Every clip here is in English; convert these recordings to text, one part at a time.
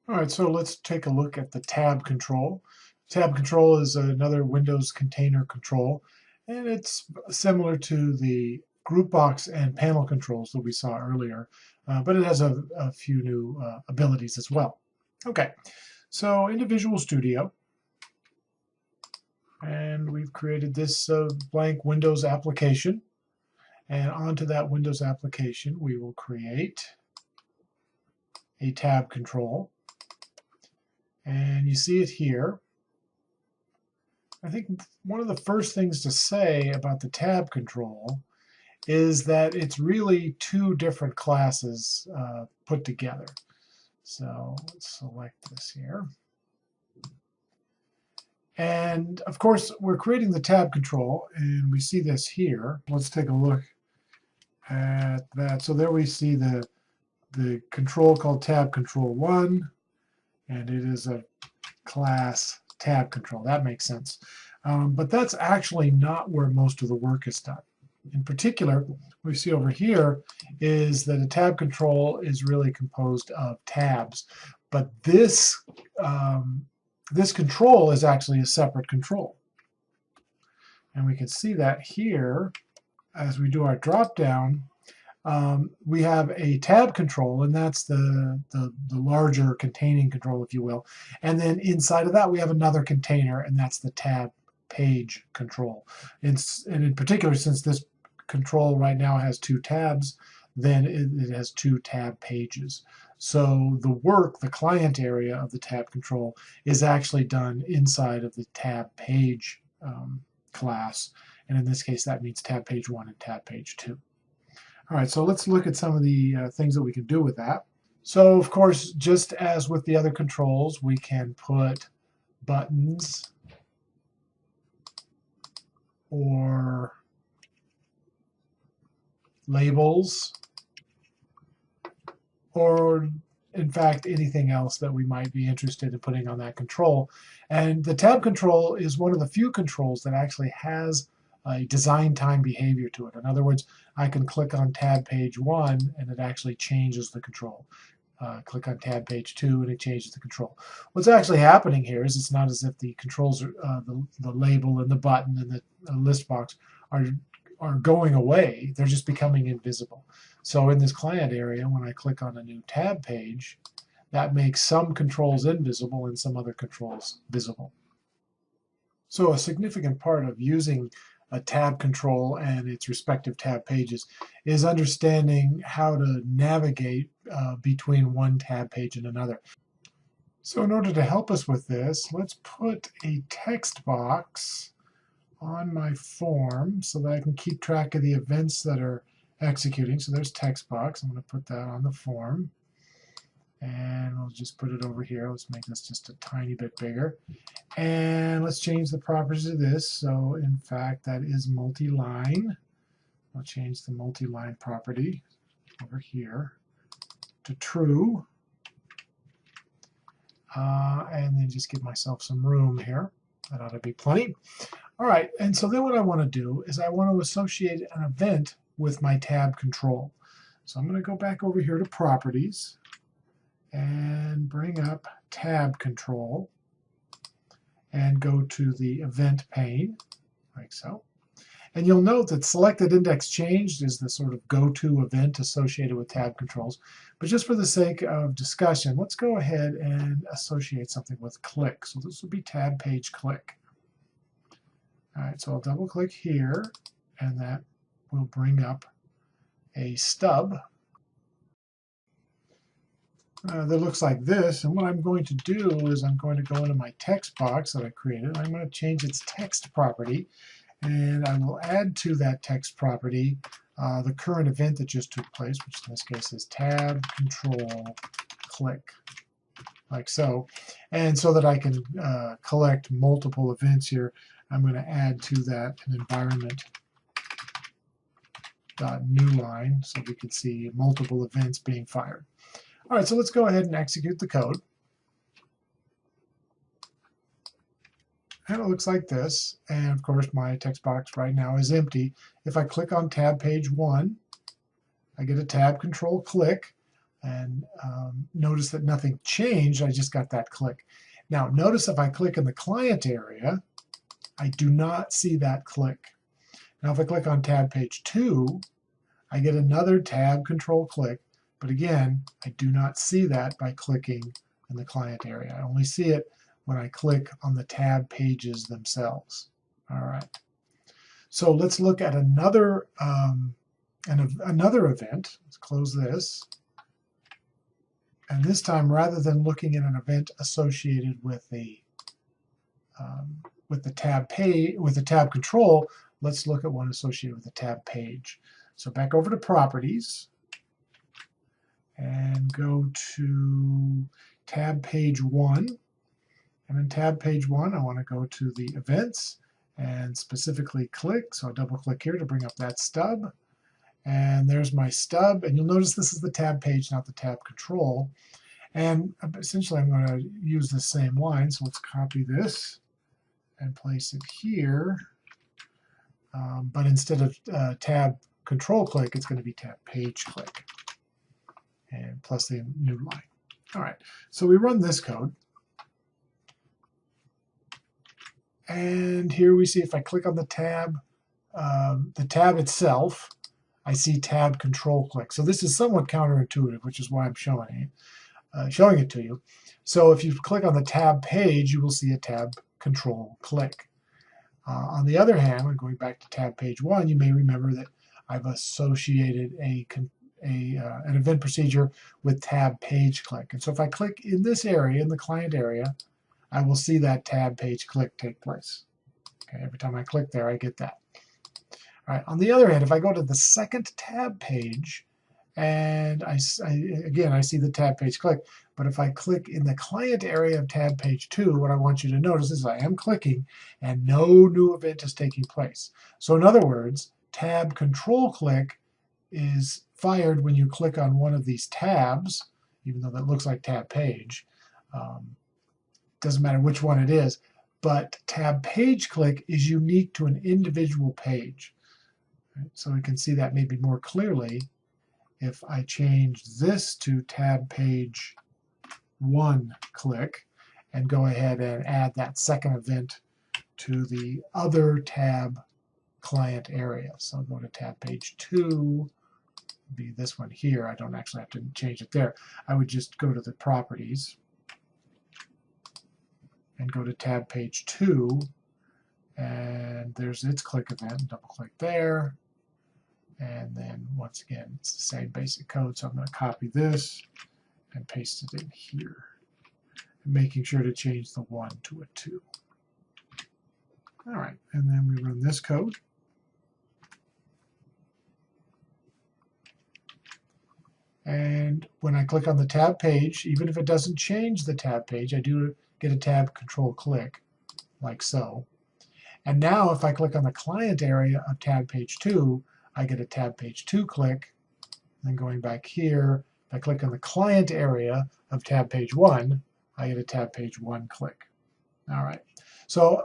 All right, so let's take a look at the tab control. Tab control is another Windows container control, and it's similar to the group box and panel controls that we saw earlier, but it has a few new abilities as well. Okay, so into Visual Studio, and we've created this blank Windows application, and onto that Windows application we will create a tab control, and you see it here. I think one of the first things to say about the tab control is that it's really two different classes put together. So let's select this here. And of course, we're creating the tab control, and we see this here. Let's take a look at that. So there we see the control called tab control 1, and it is a class tab control. That makes sense. But that's actually not where most of the work is done. In particular, what we see over here is that a tab control is really composed of tabs. But this control is actually a separate control. And we can see that here as we do our drop down. We have a tab control, and that's the larger containing control, if you will. And then inside of that, we have another container, and that's the tab page control. And in particular, since this control right now has two tabs, then it has two tab pages. So the work, the client area of the tab control, is actually done inside of the tab page class. And in this case, that means tab page 1 and tab page 2. All right, so let's look at some of the things that we can do with that. So, of course, just as with the other controls, we can put buttons or labels or, in fact, anything else that we might be interested in putting on that control. And the tab control is one of the few controls that actually has a design time behavior to it. In other words, I can click on tab page 1 and it actually changes the control. Click on tab page 2 and it changes the control. What's actually happening here is it's not as if the controls, the label and the button and the list box are going away. They're just becoming invisible. So in this client area, when I click on a new tab page, that makes some controls invisible and some other controls visible. So a significant part of using a tab control and its respective tab pages is understanding how to navigate between one tab page and another. So in order to help us with this, let's put a text box on my form so that I can keep track of the events that are executing. So there's text box. I'm going to put that on the form. And we'll just put it over here. Let's make this just a tiny bit bigger. And let's change the properties of this. So in fact, that is multi-line. I'll change the multi-line property over here to true. And then just give myself some room here. That ought to be plenty. All right, and so then what I want to do is I want to associate an event with my tab control. So I'm going to go back over here to properties and bring up tab control and go to the event pane, like so. And you'll note that selected index changed is the sort of go-to event associated with tab controls. But just for the sake of discussion, let's go ahead and associate something with click. So this will be tab page click. All right, so I'll double click here, and that will bring up a stub that looks like this. And what I'm going to do is I'm going to go into my text box that I created. I'm going to change its text property, and I will add to that text property the current event that just took place, which in this case is tab control click, like so. And so that I can collect multiple events here, I'm going to add to that an environment new line so we can see multiple events being fired. All right, so let's go ahead and execute the code. And it looks like this. And of course, my text box right now is empty. If I click on tab page 1, I get a tab control click. And notice that nothing changed. I just got that click. Now notice if I click in the client area, I do not see that click. Now if I click on tab page 2, I get another tab control click, but again, I do not see that by clicking in the client area. I only see it when I click on the tab pages themselves. All right. So let's look at another event. Let's close this. And this time, rather than looking at an event associated with the tab control, let's look at one associated with the tab page. So back over to properties and go to tab page 1. And in tab page 1, I want to go to the events and specifically click. So I double click here to bring up that stub. And there's my stub. And you'll notice this is the tab page, not the tab control. And essentially, I'm going to use the same line. So let's copy this and place it here. But instead of tab control click, it's going to be tab page click. And plus the new line. All right. So we run this code. And here we see if I click on the tab itself, I see tab control click. So this is somewhat counterintuitive, which is why I'm showing it to you. So if you click on the tab page, you will see a tab control click. On the other hand, when going back to tab page 1, you may remember that I've associated an event procedure with tab page click. And so if I click in this area, in the client area, I will see that tab page click take place. Okay, every time I click there, I get that. All right. On the other hand, if I go to the second tab page, and again, I see the tab page click, but if I click in the client area of tab page 2, what I want you to notice is I am clicking and no new event is taking place. So in other words, tab control click is fired when you click on one of these tabs, even though that looks like tab page. Doesn't matter which one it is, but tab page click is unique to an individual page. Right? So we can see that maybe more clearly if I change this to tab page 1 click and go ahead and add that second event to the other tab client area. So I'll go to tab page 2, be this one here. I don't actually have to change it there. I would just go to the properties and go to tab page 2, and there's its click event. Double click there, and then once again it's the same basic code. So I'm going to copy this and paste it in here, and making sure to change the 1 to a 2. All right, and then we run this code. And when I click on the tab page, even if it doesn't change the tab page, I do get a tab control click, like so. And now if I click on the client area of tab page 2, I get a tab page 2 click. Then going back here, if I click on the client area of tab page 1, I get a tab page 1 click. All right. So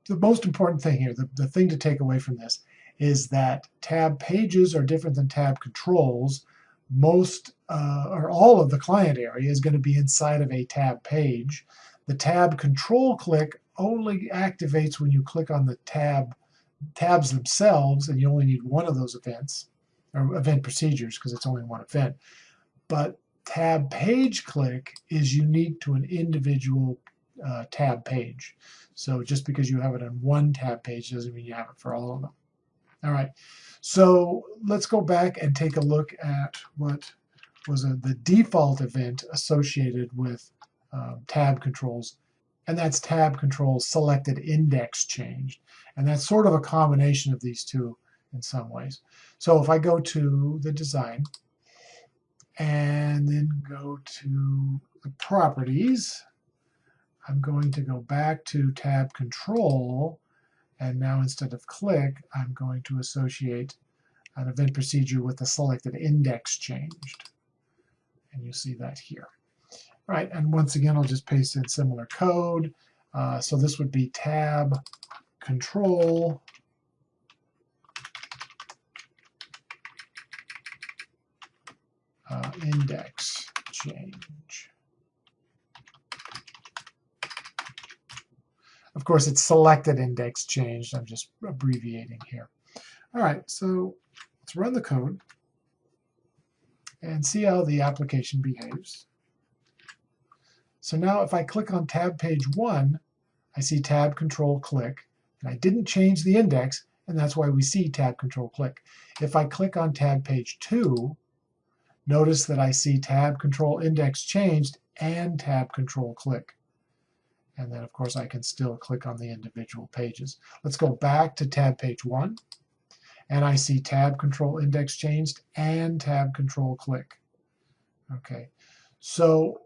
the most important thing here, the thing to take away from this, is that tab pages are different than tab controls. Most or all of the client area is going to be inside of a tab page. The tab control click only activates when you click on the tabs themselves, and you only need one of those events, or event procedures, because it's only one event. But tab page click is unique to an individual tab page. So just because you have it on one tab page doesn't mean you have it for all of them. All right, so let's go back and take a look at what was the default event associated with tab controls, and that's tab controls selected index changed. And that's sort of a combination of these two in some ways. So if I go to the design and then go to the properties, I'm going to go back to tab control, and now instead of click, I'm going to associate an event procedure with the selected index changed. And you see that here. All right, and once again, I'll just paste in similar code. So this would be tab control index. change. Of course, it's selected index changed. I'm just abbreviating here. All right, so let's run the code and see how the application behaves. So now if I click on tab page 1, I see tab control click, and I didn't change the index, and that's why we see tab control click. If I click on tab page 2, notice that I see tab control index changed and tab control click. And then, of course, I can still click on the individual pages. Let's go back to tab page 1, and I see tab control index changed and tab control click. Okay, so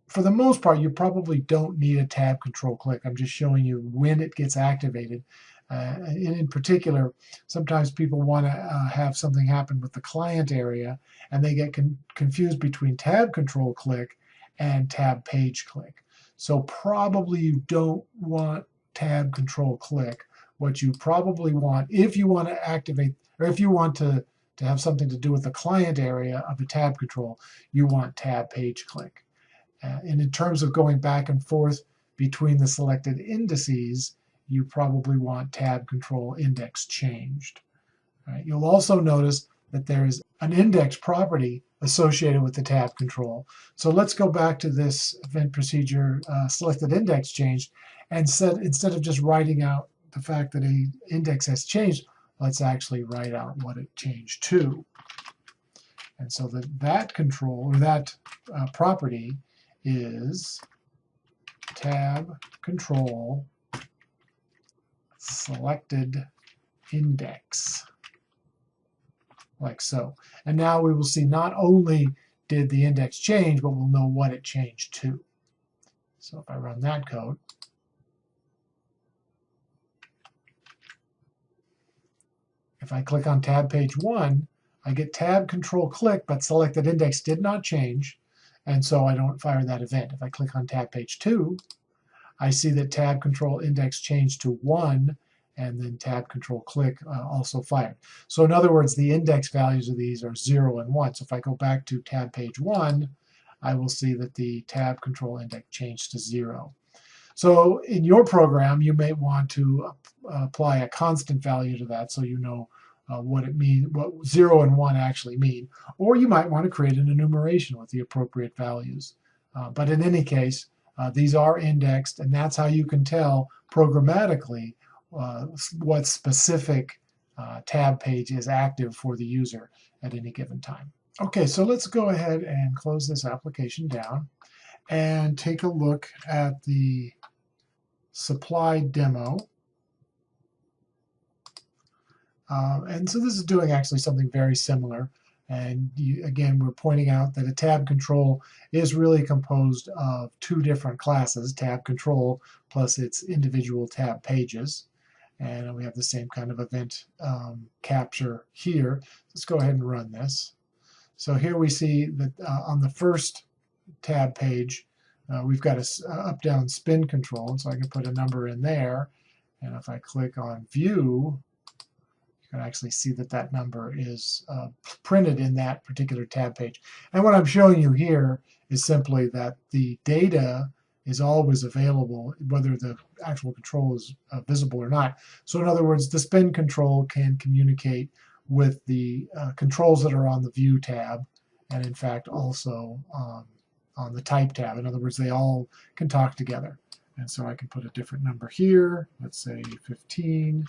for the most part, you probably don't need a tab control click. I'm just showing you when it gets activated. And in particular, sometimes people want to have something happen with the client area, and they get confused between tab control click and tab page click. So probably you don't want tab control click. What you probably want, if you want to activate, or if you want to have something to do with the client area of a tab control, you want tab page click. And in terms of going back and forth between the selected indices, you probably want tab control index changed. Right? You'll also notice that there's an index property associated with the tab control. So let's go back to this event procedure selected index changed, and instead of just writing out the fact that an index has changed, let's actually write out what it changed to. And so that control, or that property, is tab control selected index, like so. And now we will see not only did the index change, but we'll know what it changed to. So if I run that code, if I click on tab page 1, I get tab control click, but selected index did not change, and so I don't fire that event. If I click on tab page 2, I see that tab control index changed to 1, and then tab control click also fired. So in other words, the index values of these are 0 and 1. So if I go back to tab page 1, I will see that the tab control index changed to 0. So in your program, you may want to apply a constant value to that so you know what it means, what 0 and 1 actually mean. Or you might want to create an enumeration with the appropriate values. But in any case, these are indexed, and that's how you can tell programmatically what specific tab page is active for the user at any given time. Okay, so let's go ahead and close this application down and take a look at the supply demo. And so this is doing actually something very similar. And again, we're pointing out that a tab control is really composed of two different classes, tab control plus its individual tab pages. And we have the same kind of event capture here. Let's go ahead and run this. So here we see that on the first tab page, we've got a up-down spin control, and so I can put a number in there. And if I click on View, you can actually see that that number is printed in that particular tab page. And what I'm showing you here is simply that the data is always available, whether the actual control is visible or not. So in other words, the spin control can communicate with the controls that are on the View tab, and in fact also on the Type tab. In other words, they all can talk together. And so I can put a different number here, let's say 15,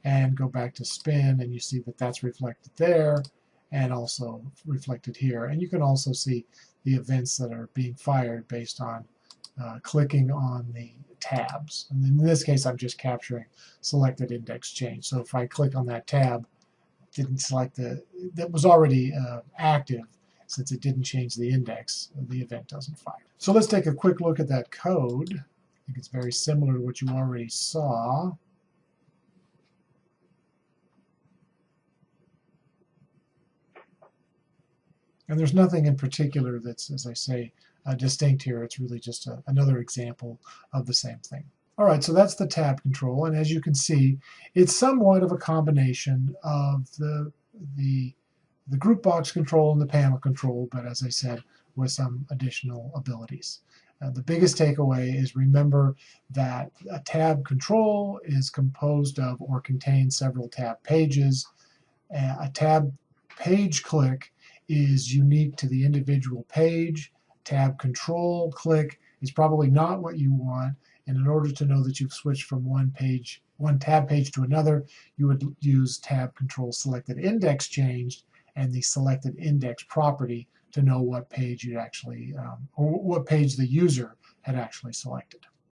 and go back to spin, and you see that that's reflected there and also reflected here. And you can also see the events that are being fired based on clicking on the tabs. And in this case, I'm just capturing selected index change. So if I click on that tab, didn't select that was already active, since it didn't change the index, the event doesn't fire. So let's take a quick look at that code. I think it's very similar to what you already saw. And there's nothing in particular that's, as I say, distinct here. It's really just another example of the same thing. All right, so that's the tab control, and as you can see, it's somewhat of a combination of the group box control and the panel control, but as I said, with some additional abilities. The biggest takeaway is remember that a tab control is composed of or contains several tab pages. A tab page click is unique to the individual page. Tab control click is probably not what you want, and in order to know that you've switched from one tab page to another, you would use tab control selected index changed and the selected index property to know what page you actually, or what page the user had actually selected.